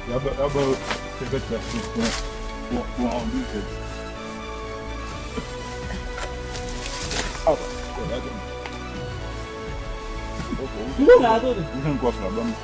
c'est que tu as fait pour en vivre. Ah bah, voilà. Não nada. Não gosto de vamos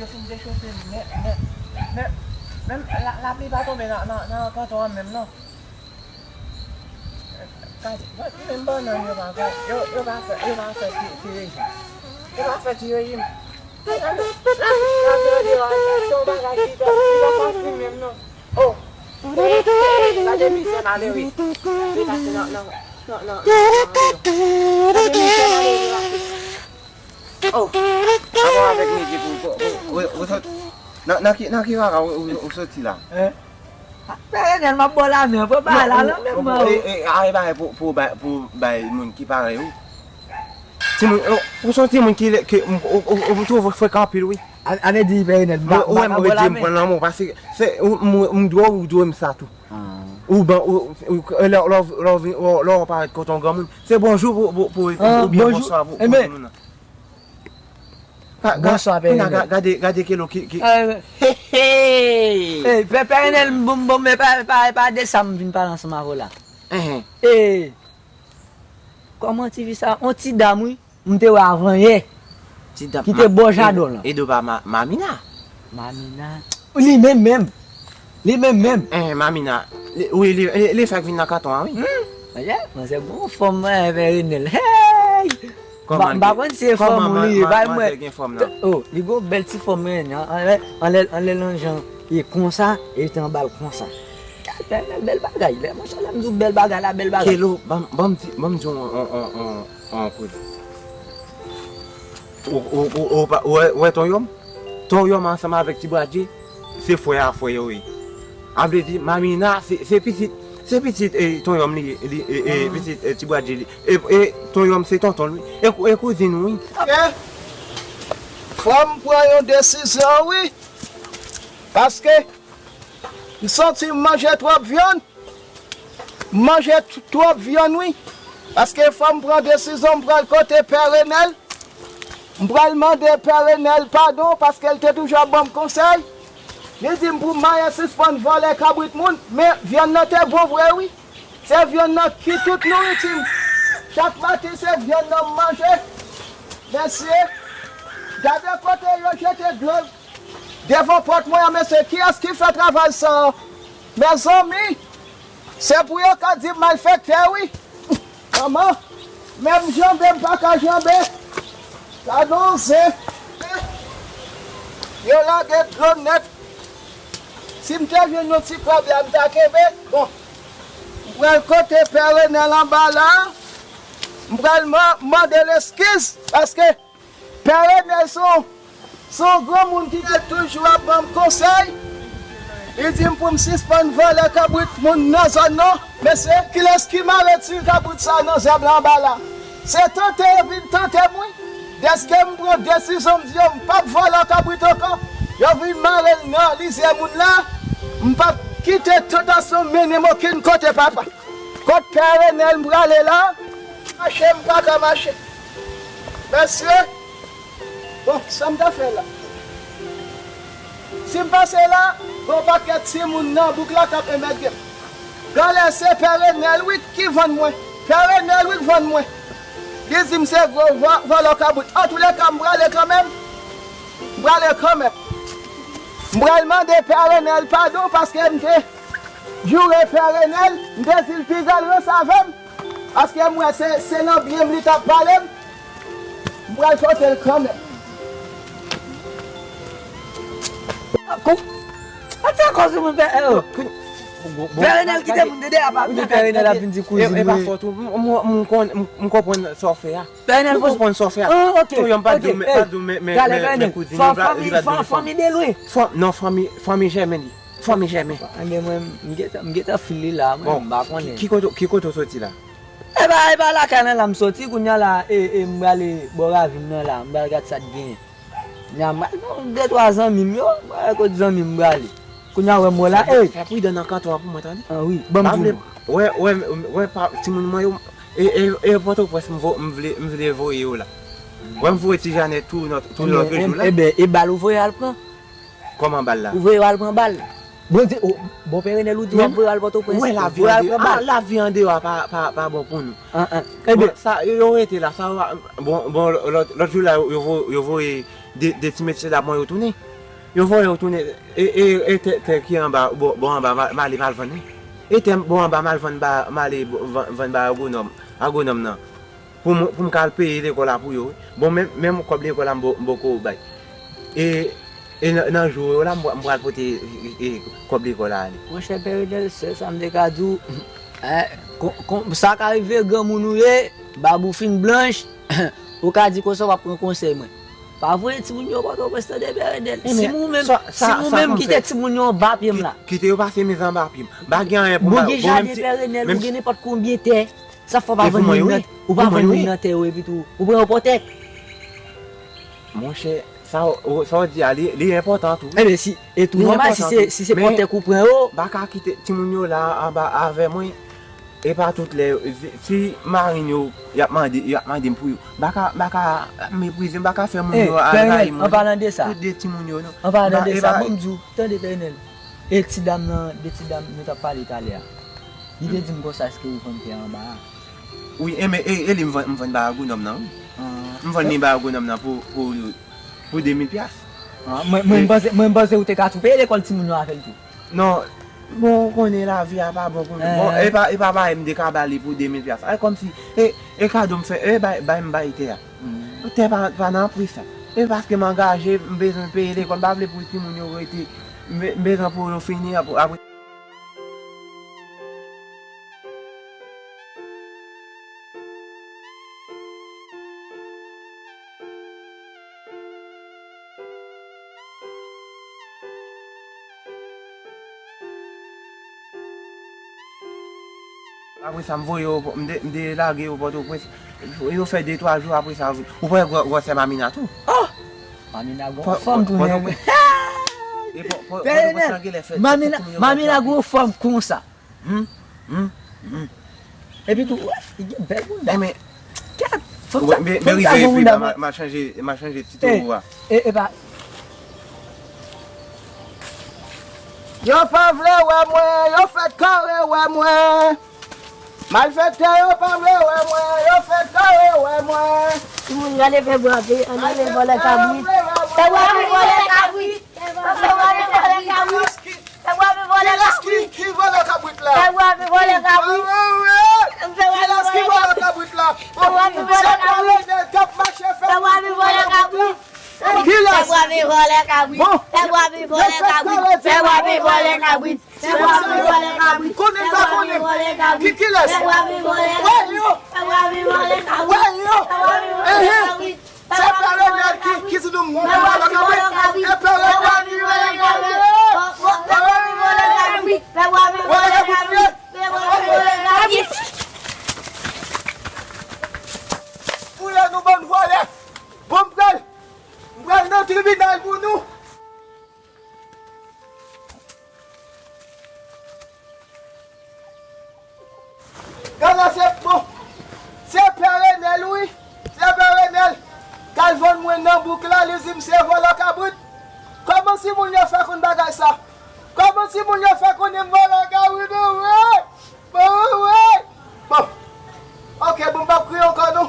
Yo fin de chauffer, même la pluie pas tomber dans le canton même non. Même bon non yo va faire tirer. Yo va faire tirer. Oh. La démission allez oui. Non. Oh. Avant avec midi pour N'a qui va au sorti là. elle m'a pas la main, pas là même. Et arrive pour moun qui parle où. Si moun pour sortir moun qui on trouve fréquent pile oui. Allez dit ben ouais moi dire me prendre l'amour parce que c'est on doit me ça tout. Ou ben leur paraît quand on grand monde. C'est bonjour pour bien bonsoir pour nous. Bonsoir, regardez quel qui. Hey, Père bon, mais pas décembre, vient pas ensemble avec là. Eh. Comment tu vis ça? On ti dame, oui. M'te wa avant hier. Qui te bon jardin là. Et de ba Mamina. Mamina. Lui même. Mamina. Oui, les facs viennent dans carton, oui. C'est bon forme Verinel. Hey! Comment c'est forme lui, oh, il go belle petite forme en les longeant et comme ça et en bas comme ça. Belle bagaille, moi ça me dit belle bagaille. Kelo, bon on ouais ton yom ensemble avec Tibadji, c'est foyer à foyer oui. Avait dit Mamina, c'est petit et ton homme et petit Tibadji et ton homme c'est tonton lui et cousine oui. Femme prend une décision oui. Parce que il senti manger trop viande. Oui. Parce que femme prend décision pour le côté pérennel. Je vais demander pérennel pardon parce qu'elle était toujours bon conseil. Il dit pour moi suspendre voler cabrit monde mais viande notre bon vrai oui. C'est viande qui toute nourriture. Chaque matin c'est viande manger. Merci. D'abord côté yo jete de l'eau. Devant porte moi monsieur qui est-ce qui fait travail ça? Mes amis. C'est pour eux qui dit mal fait oui. Maman, même jambe pas qu'à jambe. Annonce. Yo là des drone net. Si m'te vient un petit problème d'akebe, bon. M'pral côté pérennel en bas là. M'pral demander l'excuse parce que pérennel son grand monde qui est toujours à bon conseil. Il dit pour me suspendre voler cabrit mon dans zone non, mais c'est qui est-ce qui m'a retiré cabrit ça dans zone en bas là. C'est tenter moi. Est-ce que me prend décision me dire pas voler cabrit encore. Yo vinn marrer non, lycée moun là. M'pas quitter tout dans son menemo kin côté papa. Côté pérennel m'aller là. Marcher m'pas ka marcher. Monsieur. Bon, ça me fait là. Si je passe là, bon paquet de moun nan boucle la cap mettre. Quand laisser pérennel oui qui vend moi. Pérennel oui vend moi. Dis-moi c'est gros voilà cabot. En tous les cas m'braler quand même. M'bral demander pérennel pardon parce que m'te juré pérennel, m'te s'il pigal savem parce que moi c'est non bien m'li t'a parler. M'bral côté quand même. Attends, quand je me fais. Pérennel qui te m'aider à pas. Pérennel a fini cousine. Et pas photo, on comprend ça faire. Pérennel faut prendre ça faire. OK. Tu pas de mes cousines. Famille de lui. Non, famille Germaine. Fwa mi jeme. Ande mwen mgeta fili la, mwen mba konen. Ki koto soti la? E ba la kanen la msoti kounya la mbale bora vin nan la, mbale gat sat gen. Nya mbale, 2-3 an mim yo, mbale ko 10 an mim mbale. Kounya wè mwen la, Pou yi dan an kato apou mwen tande? Ah oui, bon mdou. Ouais, ti moun mwen yo, poto pwes mvle voye yo la. Wè mvoye ti jane tout notre jou la. E bal ou voye alpran? Koman bal la? Ou voye alpran bal? Bon perenel ou di wap voye alpran pwes? Ouais, la viande wa pa bon pou nou. Sa, yo ete la, sa wa, bon, l'autre jou la, yo voye de ti metche la bon yo toune. Yo voye yo toune, te ki an ba, bon an ba, mali mal vane. E tem bon an ba mal van ba agonom nan. Pou m kal peye l'ekola pou yo. Bon men kob l'ekola mboko bay. E nan jou yo la mbral pote kob l'ekola ali. Mwen chè perenel se, sa mde kadou. Sa ka rive gen mounou ye, babou fin blanche, ou ka di kon sa wap pren konsey mwen. Pa voye ti moun yo bato peste de perenel. Si moun menm kite ti moun yo bapim la. Kite yo pase mizan bapim. Bagyan yon pou Bouge jade perenel, bouge nepot konbye te. Sa fwa pa ven moun not, ou pa ven moun not te ou epitou. Ou pren opotek. Mon chè, sa ou di a, li important ou. Ebe si, etou normal si se potek ou pren ou. Baka kite ti moun yo la ave mwen. E pa tout le, si marin yo yap mandi mpou yo, baka meprize, baka fe moun yo Perenel, an parlant de sa. Tout de ti moun yo nou. An parlant de sa, moun djou, tan de Perenel. E ti dam nou ta pale italya. Yi de di mgo sa ske ou fon pe an ba. Oui, li mwen ba agounom nan. Mwen ni ba agounom nan pou 2000 pias. Mwen base ou te katou pe l'ekol ti moun yo a fel tou. Non, bon konen la vi a pa bon konen. Bon, e pa ba m de kabali pou 2000 pias. E kom si, e kado m fe, ba m ba ite ya. Te pa nan pri sa. E paske m angaje, m bezon peye l'ekol, ba vle pou ti moun yo ite, m bezon pou yo fini apre. Apre sa m voye mde lage yo poto pwes. Yo fe 2-3 jou apre sa. Ou pou yo se mamina tou? Oh! Mamina go fom tou mwen. Perenel! Mamina go fom kon sa. E pi tou, bel moun da. Me rive ba, ma chanje titou wa. E ba. Yo pa vle wè mwen, yo fèt kare wè mwen. Malfekte yo pa vle wè mwen, yo fèt kare wè mwen. Si moun gade fe bravi, an ale vole kabwi. Te wapi vole kabwi. Te wapi vole kabwi. Te wapi vole kabwi. Ki vole kabwit la? Te wapi vole kabwi. Ki vole kabwit la? Te wapi vole kabwi. Te wapi vole kabwi. Te wapi vole kabwi. Te wapi vole kabwi. Te wapi vole kabwi. Te wapi vole kabwi. Konen ba konen? Ki les? Te wapi vole kabwi. Te wapi vole kabwi. Wè yo? Te wapi vole kabwi. Se perenel ki si nou moun vole kabwit? E perenel Oule nou bon vole. Bon mbrel nan tribunal pou nou. Gana se bon. Se perenel oui. Se perenel. Kalvon mwen nan bouk la li zim se vole kabwit. Koman si moun yo fè kon bagay sa? Koman si moun yo fè kon yon vole kabwit nou? Bon. Ok, bon bap kri yon kon nou.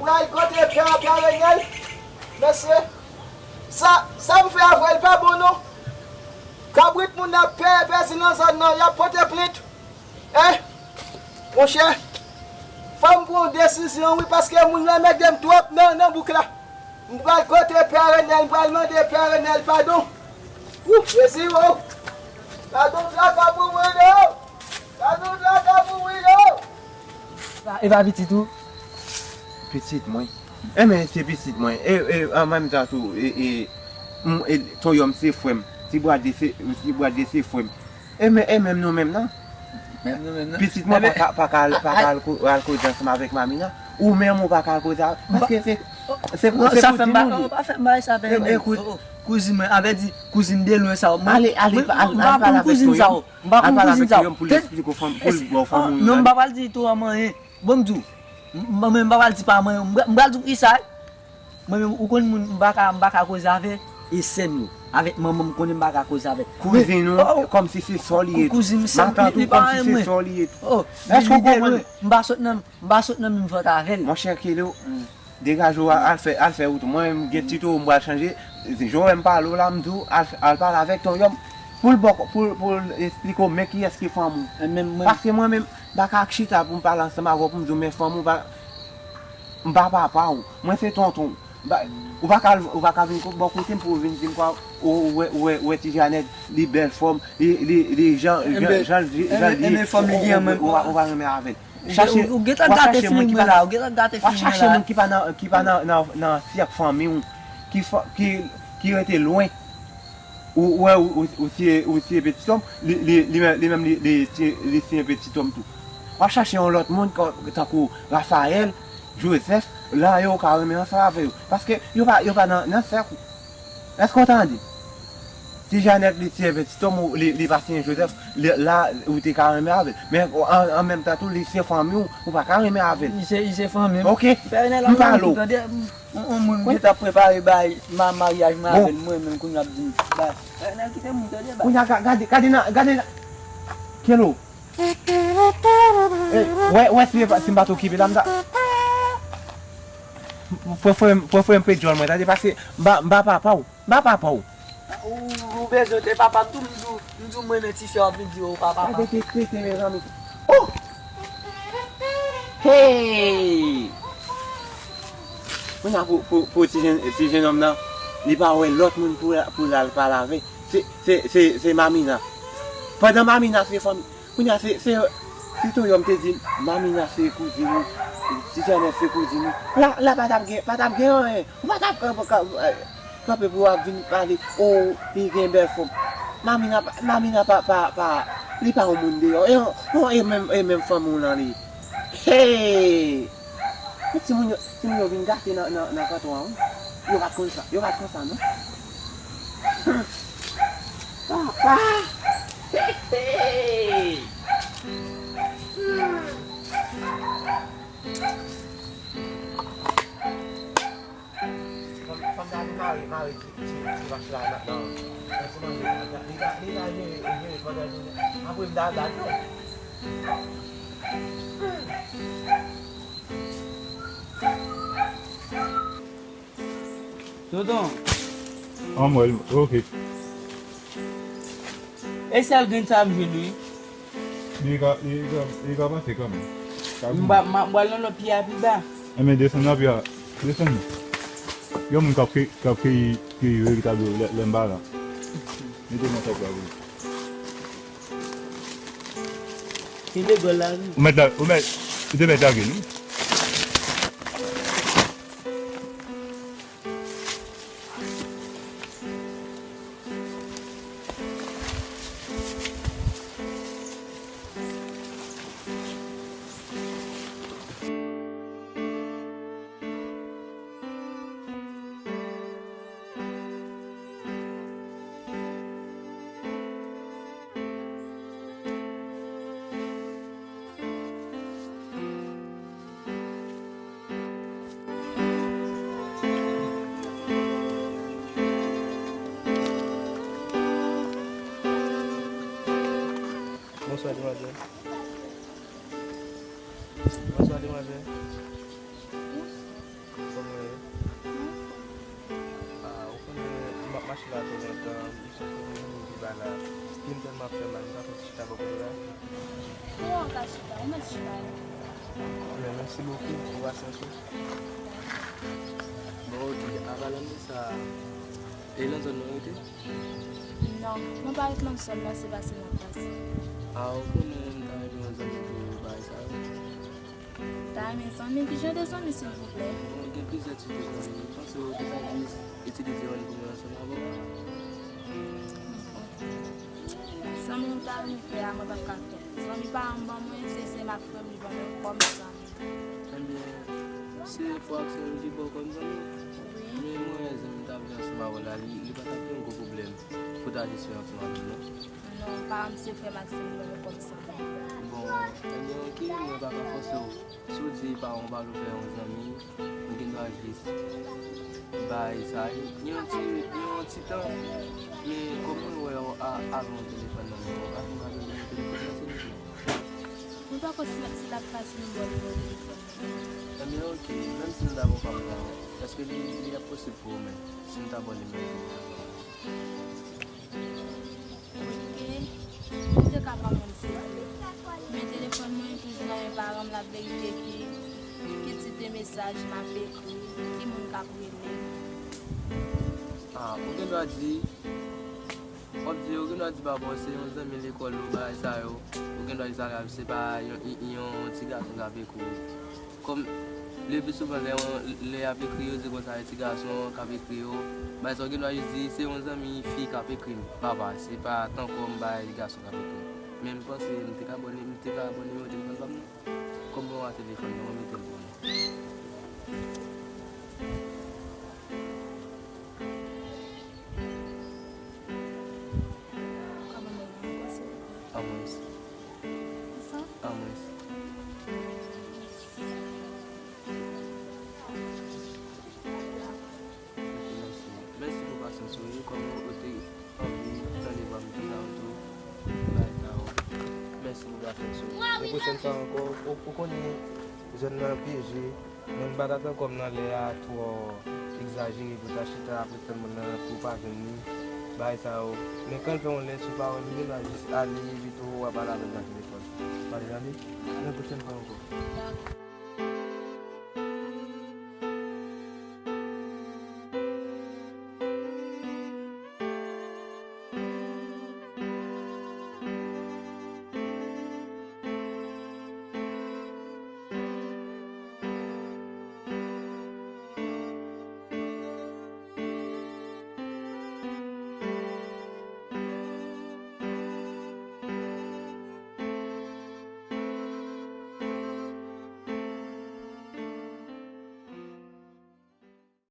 Mbray kote perenel. Mese. Sa m fè avrel pa bon nou. Kabwit moun ap pe sinan zon nan. Ya pote plit. Mon chè. Fam pou desisyon oui paske moun yon mek dem trop nan bouk la. Mbral kote perenel, mbral mande perenel, pardon. Yesi wou. Pardon la kabou mwen yo. Pardon la kabou mwen yo. E va pitit ou? Pitit mwen. E men se pitit mwen. E an mèm tan tou. To yom se fwem. si bois de c'est fou. Et même nous-mêmes, non? Même nous-mêmes. Petitement, pas qu'à causer ensemble avec Mamina, ou même on pas qu'à causer. Parce que c'est pour ça fait pas faire mal ça avec écoute, cousine avait dit cousine de loin ça. Allez, pas cousine ça. Pas cousine ça. Pour l'expliquer aux femmes. Non, pas dire toi maman. Bon tout. Moi-même pas dire pas moi. M'bral tout ça. Moi-même ou connait moun pas causer avec et c'est nous. Avec maman connait pas causer avec. Cousine comme si c'est solide. Cousine c'est comme si c'est solide. Oh, est-ce qu'on comprend? M'ba saute nan m'm vote avec. Mon cher Kilo, dégage al fait ou moi j'ai tito m'ba changer. Je même pas là m'dou al parle avec ton homme pour expliquer mais qui est-ce qui femme. Parce que moi même pas ka chita pour parler ensemble avec pour me dire mes femmes m'ba papa ou moi c'est tonton. Ou va venir beaucoup de temps pour venir dire quoi ouais tu Janet les belles formes les gens les femmes liées même on va remettre avec chercher ou geta gâter film là ou geta gâter film là chercher monde qui pas dans cirque famille qui était loin ou aussi petit homme les même les petits hommes tout va chercher un autre monde comme Raphaël Joseph là yo carrément ensemble avec eux parce que yo pas dans cercle. Est-ce qu'on entend? Si Jeannette les petits hommes ou les patients Joseph là où tu carrément avec mais en même temps tous les familles ou pas carrément avec il c'est famille OK on parle on t'a préparé ma mariage avec moi même qu'on a dit bah qui te monter bah on a regardez Kelo ouais c'est bateau qui là pour faire un peu de joie moi parce que ba papa ou besoin de papa tout nous moi petit faire vidéo papa oh hey on a pour si jeune homme là il pas ouais l'autre monde pour la parler avec c'est Mamina pendant Mamina c'est famille on a c'est si ton homme te dit Mamina c'est cousine si tu as fait cousine là pas t'as quand peut pouvoir venir parler oh il gagne belle femme Mamina pas il pas au monde et même femme on là hey si mon vient gâter dans carton yo va comme ça non papa hey Marie, tu vas là maintenant. Tonton. Ah moi, OK. Et ça le gagne ça lui. Il va passer comme. Moi le pied à bas. Mais descendre là puis descendre. Yo mon qui véritable l'embala. Mettez-moi ça pour vous. Il est golard. Tu devais taguer nous. Bonsoir demoiselle. Bonsoir demoiselle. Au fond de ma machine là, il se trouve qui va là. Clinton m'a fait mal, ça fait chita beaucoup là. Merci beaucoup pour l'attention. Bon, avant de ça, et là, non, je ne vais pas être seul, c'est passé la place. Ah, on est dans les amis pour ça. T'as mes amis, puis j'ai des amis, s'il vous plaît. On a plusieurs types de amis. Je pense que vous devez utiliser une conversation avant. Zami nou ta mi fè a mwen pa kafe. Zami pa an ban mwen, se ma fèm li ban mwen kom zami. Se fwa ki se yon di bo kon zami, men mwen zami ta vle ansama wala, li pa ta pi yon go problem. Fouta di se yon ansama wala. Non, pa am se fè Maxime li ban mwen kom zami. Bon, ki mwen baka fose ou, sou di pa an ba lo fè yon zami, mwen gen do a jis. Bay sa, yon ti tan, men komon wè yon avon telefon nan mwen, avon telefon nan se yon. Mwen pa konsi si la fasi nou bon yon telefon. Mais ok, même si nous n'avons pas besoin, est-ce qu'il est possible pour nous, si nous avons les mêmes? Ok, je suis capable de me mais le téléphone, moi, toujours dans mes parents, la vérité qui type de message m'a fait écrit, qui m'a capable. Ah, on doit dire, bah, bon, c'est on aime l'école, bah, ça, on doit dire, c'est pas, un petit garçon qui a vécu. Comme le plus souvent, les avec écrit, c'est comme ça, les petits garçons qui avec écrit, bah, ils ont dit, c'est 11 amis filles qui avec écrit, papa, c'est pas tant comme les garçons qui avec écrit. Même quand c'est, je suis abonné au téléphone, comme on a téléphone, on met téléphone. La prochaine fois encore, on connaît les jeunes piégés, même pas comme dans les à trop exagéré pour t'acheter après tout le monde pour pas venir. Mais quand on laisse pas, on va juste aller vite ou à parler avec le téléphone. Allez, la prochaine fois encore.